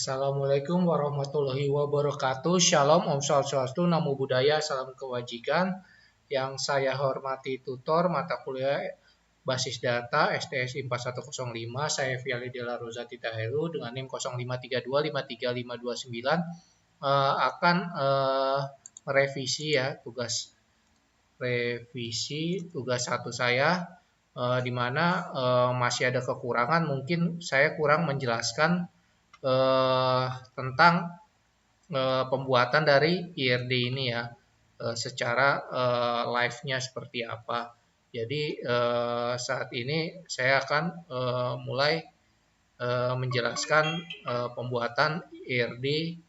Assalamualaikum warahmatullahi wabarakatuh. Shalom, Om Swastiastu, Namo Buddhaya, salam kebajikan. Yang saya hormati tutor mata kuliah Basis Data STSI 4105, saya Viali Della Rosati Tahelu dengan NIM 0532533529 akan merevisi ya tugas satu saya, di mana masih ada kekurangan. Mungkin saya kurang menjelaskan tentang pembuatan dari IRD ini ya, secara live-nya seperti apa. Jadi saat ini saya akan mulai menjelaskan pembuatan IRD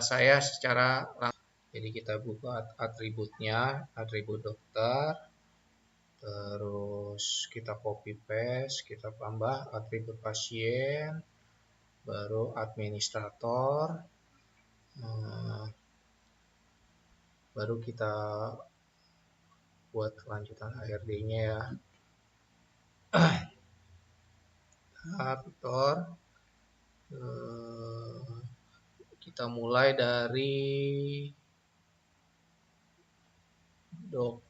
saya secara langsung. Jadi kita buka atributnya, atribut dokter, terus kita copy paste, kita tambah atribut pasien, baru administrator, baru kita buat kelanjutan ARD-nya ya. Tutor, kita mulai dari dokter,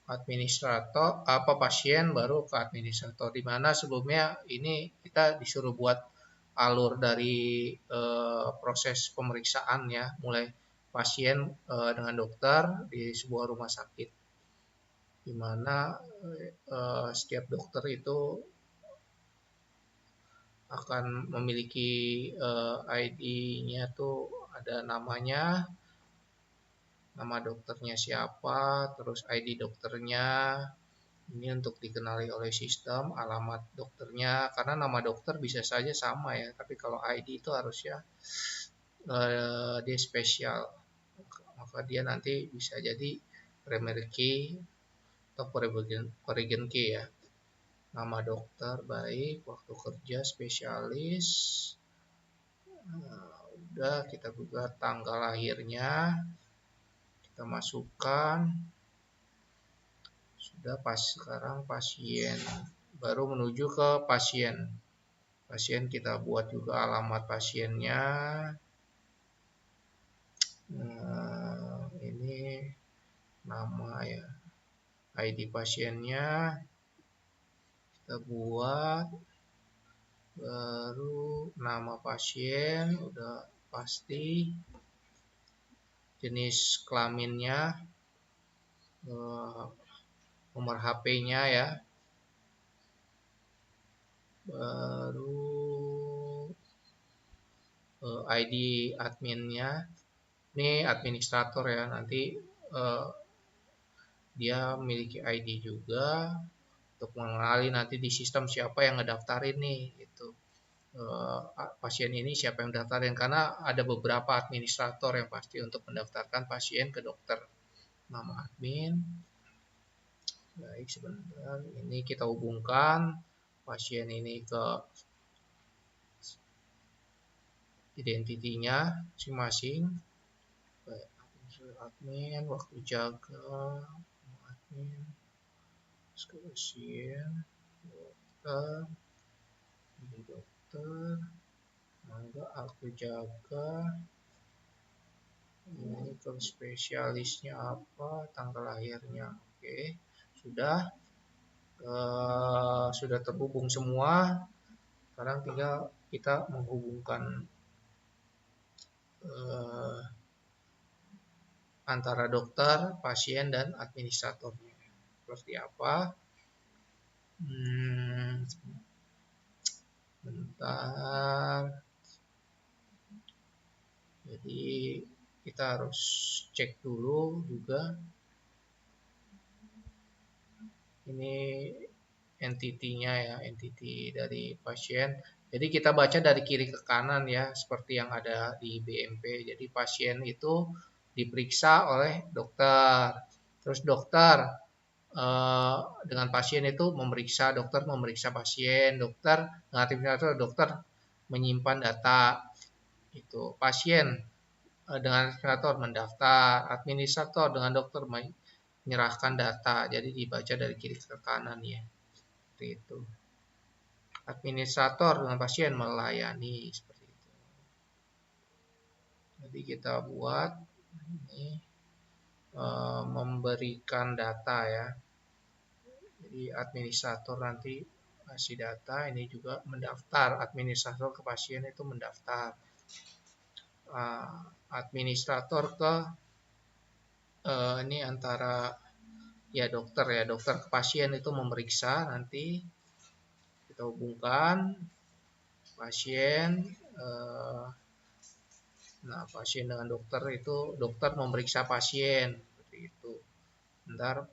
administrator, pasien, baru ke administrator. Di mana sebelumnya ini kita disuruh buat alur dari proses pemeriksaan ya, mulai pasien dengan dokter di sebuah rumah sakit, di mana setiap dokter itu akan memiliki ID-nya tuh ada namanya, nama dokternya siapa, terus ID dokternya. Ini untuk dikenali oleh sistem, alamat dokternya, karena nama dokter bisa saja sama ya, tapi kalau ID itu harusnya dia spesial, maka dia nanti bisa jadi primary key atau origin key ya. Nama dokter baik, waktu kerja spesialis, udah kita buka tanggal lahirnya, kita masukkan. Sudah, sekarang pasien, baru menuju ke pasien. Pasien kita buat juga alamat pasiennya. Ini nama ya, ID pasiennya kita buat, baru nama pasien udah pasti, jenis kelaminnya, nomor HP-nya ya, baru ID adminnya. Ini administrator ya, nanti dia memiliki ID juga untuk mengenali nanti di sistem siapa yang ngedaftarin nih gitu. Pasien ini siapa yang mendaftarin, karena ada beberapa administrator yang pasti untuk mendaftarkan pasien ke dokter. Nama admin. Baik, sebentar, ini kita hubungkan pasien ini ke identitinya masing-masing. Admin, waktu jaga, admin, pasien, dokter, mangga aku jaga, ini ke spesialisnya apa, tanggal lahirnya. Oke, sudah terhubung semua. Sekarang tinggal kita menghubungkan antara dokter, pasien, dan administratornya. Seperti apa? Bentar. Jadi kita harus cek dulu juga. Ini entity-nya ya, entity dari pasien. Jadi kita baca dari kiri ke kanan ya, seperti yang ada di BMP. Jadi pasien itu diperiksa oleh dokter. Terus dokter dengan pasien itu dokter memeriksa pasien, dokter dengan administrator, dokter menyimpan data. Itu pasien dengan administrator mendaftar, administrator dengan dokter menyerahkan data. Jadi dibaca dari kiri ke kanan ya. Seperti itu. administrator dengan pasien melayani seperti itu. Jadi kita buat ini memberikan data ya. Jadi administrator nanti kasih data, ini juga mendaftar. Administrator ke pasien itu mendaftar. Administrator ke ini antara ya dokter ke pasien itu memeriksa, nanti kita hubungkan pasien. Nah, pasien dengan dokter itu dokter memeriksa pasien seperti itu. Ntar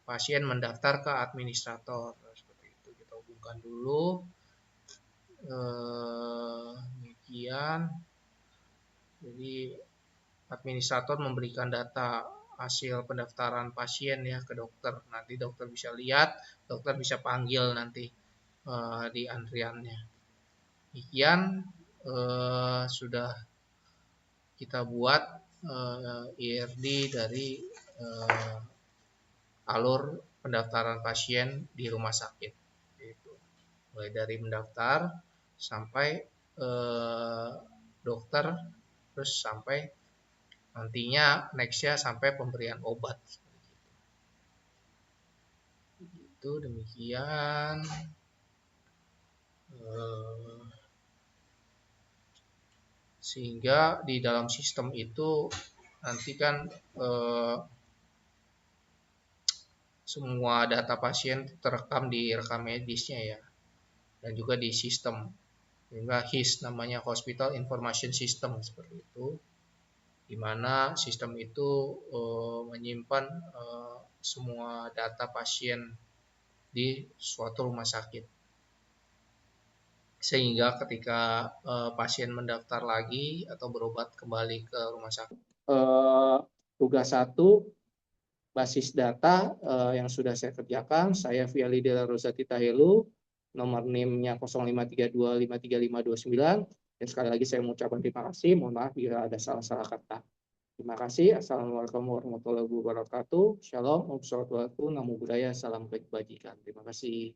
pasien mendaftar ke administrator seperti itu. Kita hubungkan dulu. Demikian. Jadi administrator memberikan data hasil pendaftaran pasien ya ke dokter. Nanti dokter bisa lihat, dokter bisa panggil nanti di antriannya. Demikian sudah kita buat IRD dari alur pendaftaran pasien di rumah sakit. Gitu. Mulai dari mendaftar sampai dokter, terus sampai nantinya nextnya sampai pemberian obat. Itu demikian. Sehingga di dalam sistem itu nanti kan semua data pasien terekam di rekam medisnya ya, dan juga di sistem. Sehingga HIS namanya Hospital Information System seperti itu, di mana sistem itu menyimpan semua data pasien di suatu rumah sakit. Sehingga ketika pasien mendaftar lagi atau berobat kembali ke rumah sakit. Tugas 1, basis data yang sudah saya kerjakan, saya Viali Della Rosati Tahelu, nomor NIM-nya 0532533529. Dan sekali lagi saya mengucapkan terima kasih, mohon maaf bila ada salah-salah kata. Terima kasih. Assalamualaikum warahmatullahi wabarakatuh. Shalom, Om Salawatu, Namo Buddhaya, salam kebajikan. Terima kasih.